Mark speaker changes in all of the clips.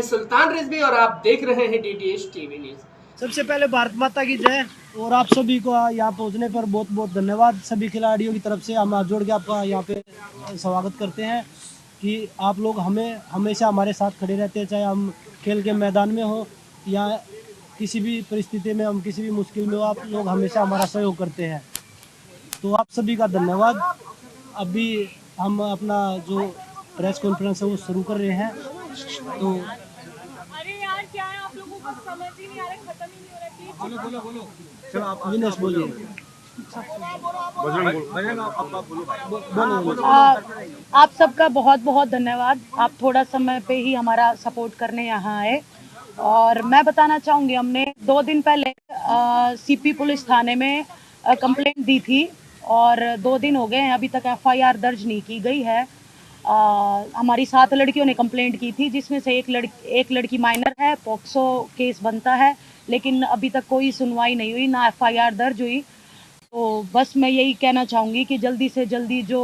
Speaker 1: सुल्तान रिजवी और आप देख रहे हैं डीटीएच टीवी न्यूज।
Speaker 2: सबसे पहले भारत माता की जय। और आप सभी को यहाँ पहुँचने पर बहुत बहुत धन्यवाद। सभी खिलाड़ियों की तरफ से हम हाथ जोड़ के आपका यहाँ पे स्वागत करते हैं कि आप लोग हमें हमेशा हमारे साथ खड़े रहते हैं, चाहे हम खेल के मैदान में हो या किसी भी परिस्थिति में, हम किसी भी मुश्किल में हो, आप लोग हमेशा हमारा सहयोग करते हैं। तो आप सभी का धन्यवाद। अभी हम अपना जो प्रेस कॉन्फ्रेंस है वो शुरू कर रहे हैं। तो
Speaker 3: अरे यार क्या है, आप लोगों को समझ ही नहीं आ रहा, खत्म ही नहीं हो रहा। बोलो
Speaker 2: चलो आप विनेश बोलिए।
Speaker 3: आप सबका बहुत बहुत धन्यवाद। आप थोड़ा समय पे ही हमारा सपोर्ट करने यहाँ आए। और मैं बताना चाहूँगी, हमने 2 दिन पहले सीपी पुलिस थाने में कंप्लेंट दी थी और 2 दिन हो गए हैं, अभी तक एफआईआर दर्ज नहीं की गई है। हमारी 7 लड़कियों ने कंप्लेंट की थी, जिसमें से एक लड़की माइनर है, पॉक्सो केस बनता है, लेकिन अभी तक कोई सुनवाई नहीं हुई, ना एफआईआर दर्ज हुई। तो बस मैं यही कहना चाहूँगी कि जल्दी से जल्दी जो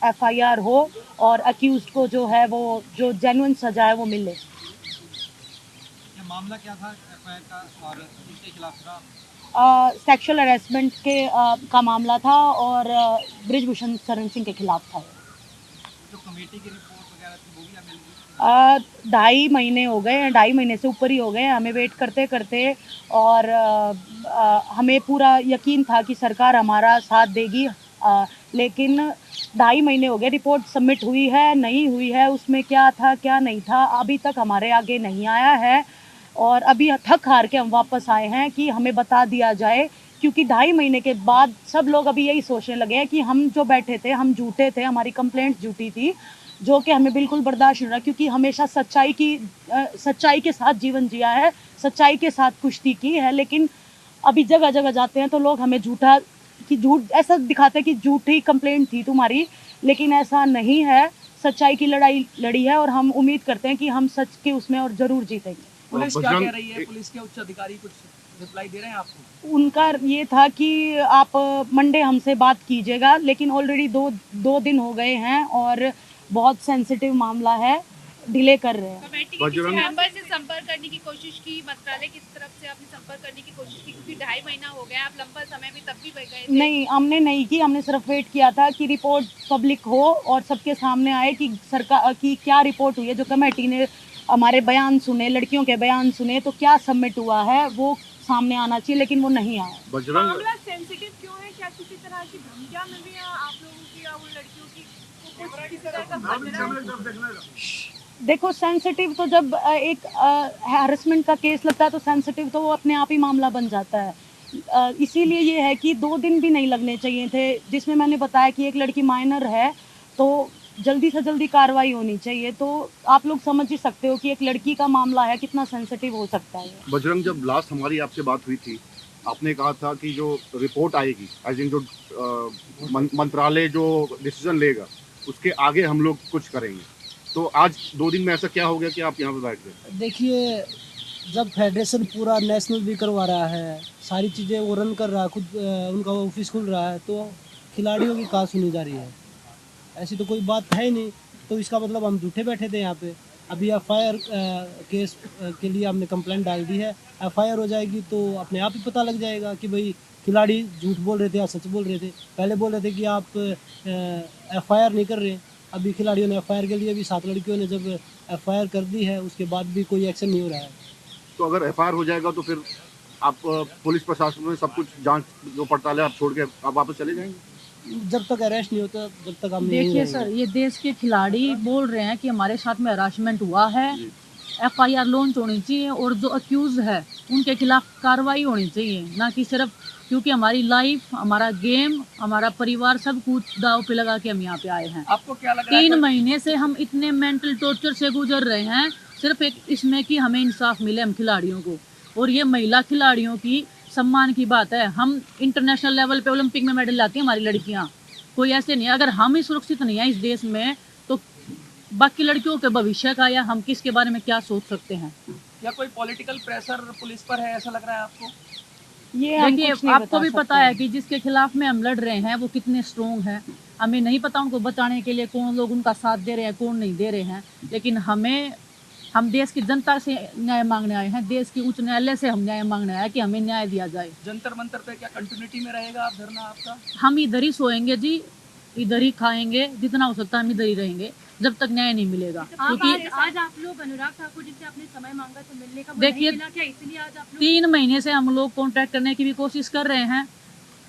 Speaker 3: एफआईआर हो और अक्यूज्ड को जो है वो जो जेन्युइन सजा है वो मिले।
Speaker 4: ये मामला क्या था एफआईआर का और किसके खिलाफ था?
Speaker 3: सेक्सुअल हरेसमेंट के का मामला था और ब्रिजभूषण शरण सिंह के खिलाफ था।
Speaker 4: जो कमेटी की रिपोर्ट वगैरह थी वो भी मिल गई?
Speaker 3: 2.5 महीने हो गए हैं, 2.5 महीने से ऊपर ही हो गए हैं हमें वेट करते करते। और हमें पूरा यकीन था कि सरकार हमारा साथ देगी, लेकिन 2.5 महीने हो गए, रिपोर्ट सबमिट हुई है नहीं हुई है, उसमें क्या था क्या नहीं था अभी तक हमारे आगे नहीं आया है। और अभी थक हार के हम वापस आए हैं कि हमें बता दिया जाए, क्योंकि 2.5 महीने के बाद सब लोग अभी यही सोचने लगे हैं कि हम जो बैठे थे हम झूठे थे, हमारी कंप्लेंट झूठी थी, जो कि हमें बिल्कुल बर्दाश्त नहीं रहा, क्योंकि हमेशा सच्चाई के साथ जीवन जिया है, सच्चाई के साथ कुश्ती की है। लेकिन अभी जगह जगह जाते हैं तो लोग हमें झूठ ऐसा दिखाते हैं कि झूठी कंप्लेंट थी तुम्हारी, लेकिन ऐसा नहीं है। सच्चाई की लड़ाई लड़ी है और हम उम्मीद करते हैं कि हम सच के उसमें और जरूर जीतेंगे।
Speaker 4: पुलिस क्या कह रही है? पुलिस के उच्च अधिकारी कुछ रिप्लाई दे रहे हैं आपको?
Speaker 3: उनका ये था कि आप मंडे हमसे बात कीजिएगा, लेकिन ऑलरेडी दो दिन हो गए हैं और बहुत सेंसिटिव मामला है, डिले कर रहे हैं।
Speaker 5: कमेटी के किसी मेंबर से संपर्क करने की कोशिश की, मंत्रालय की तरफ से आपने संपर्क करने की कोशिश की, क्योंकि 2.5 महीना हो गया, आप लंबा समय भी तब भी गए थे।
Speaker 3: नहीं, हमने नहीं की, हमने सिर्फ वेट किया था कि रिपोर्ट पब्लिक हो और सबके सामने आए कि सरकार की क्या रिपोर्ट हुई है। जो कमेटी ने हमारे बयान सुने, लड़कियों के बयान सुने, तो क्या सबमिट हुआ है वो सामने आना चाहिए, लेकिन वो नहीं आया।
Speaker 5: मामला सेंसिटिव क्यों है? क्या किसी तरह की धमकियां मिल रही हैं आप लोगों की या उन लड़कियों की? कुछ किसी तरह का खतरा है?
Speaker 3: देखो, सेंसिटिव तो जब एक हैरेसमेंट का केस लगता है तो सेंसिटिव तो वो अपने आप ही मामला बन जाता है। इसीलिए ये है कि 2 दिन भी नहीं लगने चाहिए थे, जिसमें मैंने बताया कि एक लड़की माइनर है, तो जल्दी से जल्दी कार्रवाई होनी चाहिए। तो आप लोग समझ ही सकते हो कि एक लड़की का मामला है, कितना सेंसिटिव हो सकता है।
Speaker 6: बजरंग, जब लास्ट हमारी आपसे बात हुई थी, आपने कहा था कि जो रिपोर्ट आएगी, आई थिंक जो मंत्रालय जो डिसीजन लेगा उसके आगे हम लोग कुछ करेंगे। तो आज 2 दिन में ऐसा क्या हो गया कि आप यहाँ पे बैठ गए?
Speaker 2: देखिए, जब फेडरेशन पूरा नेशनल भी करवा रहा है, सारी चीज़ें वो रन कर रहा है, खुद उनका ऑफिस खुल रहा है, तो खिलाड़ियों की कहाँ सुनी जा रही है? ऐसी तो कोई बात है ही नहीं। तो इसका मतलब हम झूठे बैठे थे यहाँ पे। अभी एफआईआर केस के लिए हमने कंप्लेंट डाल दी है। एफआईआर हो जाएगी तो अपने आप ही पता लग जाएगा कि भाई खिलाड़ी झूठ बोल रहे थे या सच बोल रहे थे। पहले बोल रहे थे कि आप एफआईआर नहीं कर रहे, अभी खिलाड़ियों ने एफआईआर के लिए भी 7 लड़कियों ने जब एफआईआर कर दी है, उसके बाद भी कोई एक्शन नहीं हो रहा है।
Speaker 6: तो अगर एफआईआर हो जाएगा तो फिर आप पुलिस प्रशासन में सब कुछ जांच जो पड़ताल है आप छोड़ के आप वापस चले जाएंगे?
Speaker 2: जब तक अरेस्ट नहीं होता जब तक हम नहीं
Speaker 7: देखिए सर, ये देश के खिलाड़ी बोल रहे हैं कि हमारे साथ में हरासमेंट हुआ है, एफआईआर लॉन्च होनी चाहिए और जो अक्यूज है उनके खिलाफ कार्रवाई होनी चाहिए, ना कि सिर्फ क्योंकि हमारी लाइफ, हमारा गेम, हमारा परिवार सब कुछ दाव पे लगा के हम यहाँ पे आए हैं।
Speaker 4: आपको क्या लग रहा है?
Speaker 7: 3 महीने से हम इतने मेंटल टॉर्चर से गुजर रहे हैं, सिर्फ एक इसमें कि हमें इंसाफ मिले हम खिलाड़ियों को। और ये महिला खिलाड़ियों की सम्मान की बात है। हम इंटरनेशनल लेवल पे ओलंपिक में मेडल लाती हैं हमारी लड़कियां, कोई ऐसे नहीं है। अगर हम ही सुरक्षित नहीं है इस देश में, तो बाकी लड़कियों के भविष्य का या हम किसके बारे में क्या सोच सकते हैं?
Speaker 4: या कोई पॉलिटिकल प्रेशर पुलिस पर है, ऐसा लग रहा है आपको?
Speaker 3: ये हम
Speaker 7: देखिए,
Speaker 3: कुछ नहीं
Speaker 7: आपको
Speaker 3: बता
Speaker 7: भी
Speaker 3: सकते
Speaker 7: पता है कि जिसके खिलाफ में हम लड़ रहे हैं वो कितने स्ट्रोंग हैं। हमें नहीं पता उनको बचाने के लिए कौन लोग उनका साथ दे रहे हैं, कौन नहीं दे रहे हैं, लेकिन हमें हम देश की जनता से न्याय मांगने आए हैं, देश की उच्च न्यायालय से हम न्याय मांगने आए हैं कि हमें न्याय दिया जाए।
Speaker 1: जंतर मंतर पे क्या कंटिन्यूटी में रहेगा आप धरना आपका?
Speaker 7: हम इधर ही सोएंगे जी, इधर ही खाएंगे, जितना हो सकता है हम इधर ही रहेंगे जब तक न्याय नहीं मिलेगा। क्योंकि
Speaker 5: आज आप लोग अनुराग ठाकुर जी से आपने समय मांगा तो मिलने का
Speaker 7: देखिए,
Speaker 5: नहीं मिला क्या, इसलिए आज आप लोग
Speaker 7: 3 महीने से हम लोग कॉन्टैक्ट करने की भी कोशिश कर रहे हैं,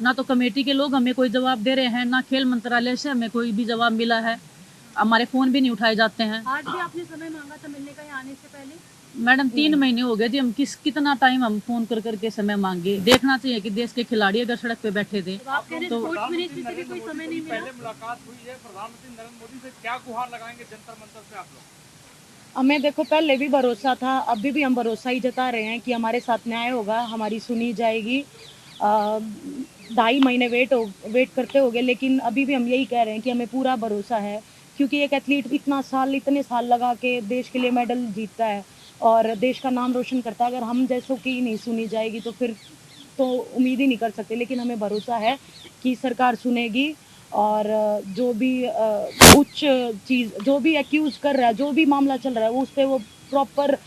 Speaker 7: ना तो कमेटी के लोग हमें कोई जवाब दे रहे हैं, ना खेल मंत्रालय से हमें कोई भी जवाब मिला है। हमारे फ़ोन भी नहीं उठाए जाते हैं।
Speaker 5: आज भी आपने समय मांगा था मिलने का यहाँ आने से पहले?
Speaker 7: मैडम 3 महीने हो गए जी, हम कितना टाइम हम फ़ोन कर करके समय मांगे। देखना चाहिए कि देश के खिलाड़ी अगर सड़क पे बैठे थे
Speaker 5: तो आप कह रहे हैं
Speaker 7: तो
Speaker 5: स्पोर्ट्स मिनिस्ट्री से भी कोई समय नहीं मिला?
Speaker 4: मुलाकात हुई है प्रधानमंत्री नरेंद्र मोदी से, क्या गुहार लगाएंगे जंतर मंतर से आप लोग?
Speaker 3: हमें देखो पहले भी भरोसा था, अभी भी हम भरोसा ही जता रहे हैं कि हमारे साथ न्याय होगा, हमारी सुनी जाएगी। 2.5 महीने वेट करते हो गए, लेकिन अभी भी हम यही कह रहे हैं कि हमें पूरा भरोसा है, क्योंकि एक एथलीट इतने साल लगा के देश के लिए मेडल जीतता है और देश का नाम रोशन करता है। अगर हम जैसों की नहीं सुनी जाएगी तो फिर तो उम्मीद ही नहीं कर सकते, लेकिन हमें भरोसा है कि सरकार सुनेगी और जो भी उच्च चीज़, जो भी एक्यूज कर रहा है, जो भी मामला चल रहा है, उस पर वो प्रॉपर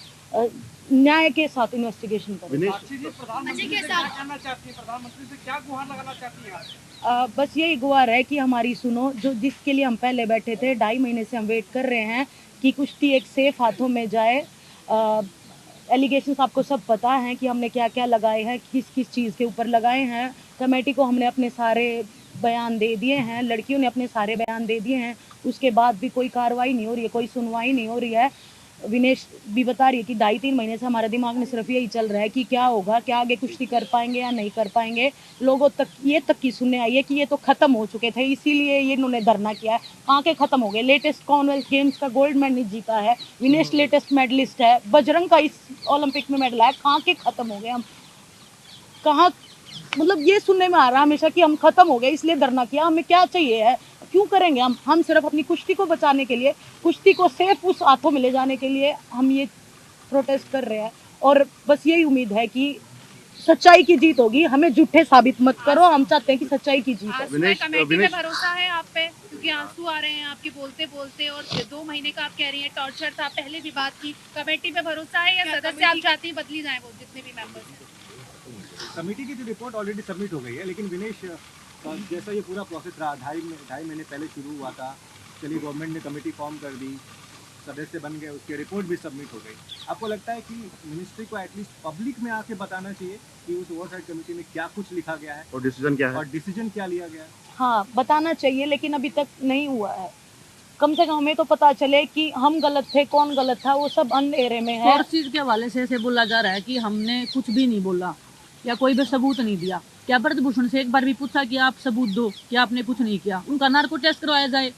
Speaker 3: न्याय के साथ इन्वेस्टिगेशन करें।
Speaker 6: विनेश,
Speaker 4: साक्षी जी, प्रधानमंत्री से क्या कहना चाहती है, प्रधानमंत्री से क्या गुहार लगाना चाहती है?
Speaker 3: बस यही गुहार है कि हमारी सुनो, जो जिसके लिए हम पहले बैठे थे, 2.5 महीने से हम वेट कर रहे हैं कि कुश्ती एक सेफ हाथों में जाए। एलिगेशंस आपको सब पता है कि हमने क्या क्या लगाए हैं, किस किस चीज़ के ऊपर लगाए हैं। कमेटी को हमने अपने सारे बयान दे दिए हैं, लड़कियों ने अपने सारे बयान दे दिए हैं, उसके बाद भी कोई कार्रवाई नहीं हो रही है, कोई सुनवाई नहीं हो रही है। विनेश भी बता रही है कि 2.5-3 महीने से हमारे दिमाग में सिर्फ यही चल रहा है कि क्या होगा, क्या आगे कुश्ती कर पाएंगे या नहीं कर पाएंगे। लोगों तक ये तक की सुनने आई है कि ये तो ख़त्म हो चुके थे, इसीलिए ये इन्होंने धरना किया है। कहाँ के ख़त्म हो गए? लेटेस्ट कॉमनवेल्थ गेम्स का गोल्ड मेडल जीता है, विनेश लेटेस्ट मेडलिस्ट है, बजरंग का इस ओलंपिक में मेडल है, कहाँ के ख़त्म हो गए हम? कहाँ, मतलब ये सुनने में आ रहा है हमेशा कि हम ख़त्म हो गए इसलिए धरना किया। हमें क्या चाहिए है, क्यों करेंगे हम सिर्फ अपनी कुश्ती को बचाने के लिए, कुश्ती को सेफ उस हाथों में ले जाने के लिए हम ये प्रोटेस्ट कर रहे हैं। और बस यही उम्मीद है कि सच्चाई की जीत होगी, हमें झूठे साबित मत करो, हम चाहते हैं कि सच्चाई की जीत हो।
Speaker 6: विनेश,
Speaker 5: कमेटी पे भरोसा है आप पे, क्योंकि आंसू आ रहे हैं आपके बोलते बोलते, और 2 महीने का आप कह रही हैं टॉर्चर था, पहले भी बात की। कमेटी पे भरोसा है या सदस्य आप चाहती बदली जाए, वो जितने भी मेंबर्स हैं?
Speaker 4: कमेटी की जो रिपोर्ट ऑलरेडी सबमिट हो गई है, लेकिन विनेश, जैसा ये पूरा प्रोसेस रहा, 2.5 महीने पहले शुरू हुआ था, चलिए गवर्नमेंट ने कमेटी फॉर्म कर दी, सदस्य बन गए, उसकी रिपोर्ट भी सबमिट हो गई। आपको लगता है कि मिनिस्ट्री को एटलीस्ट पब्लिक में आके बताना चाहिए कि उस ओवरसाइट कमेटी में क्या कुछ लिखा गया है
Speaker 6: और डिसीजन क्या है?
Speaker 4: और डिसीजन क्या लिया गया है?
Speaker 3: हाँ, बताना चाहिए, लेकिन अभी तक नहीं हुआ है। कम से कम हमें तो पता चले कि हम गलत थे, कौन गलत था, वो सब अंधेरे में है।
Speaker 7: और चीज़ के हवाले से ऐसे बोला जा रहा है कि हमने कुछ भी नहीं बोला या कोई भी सबूत नहीं दिया। क्या ब्रजभूषण से एक बार भी पूछा कि आप सबूत दो, क्या आपने कुछ नहीं किया? उनका नार्को टेस्ट करवाया जाए,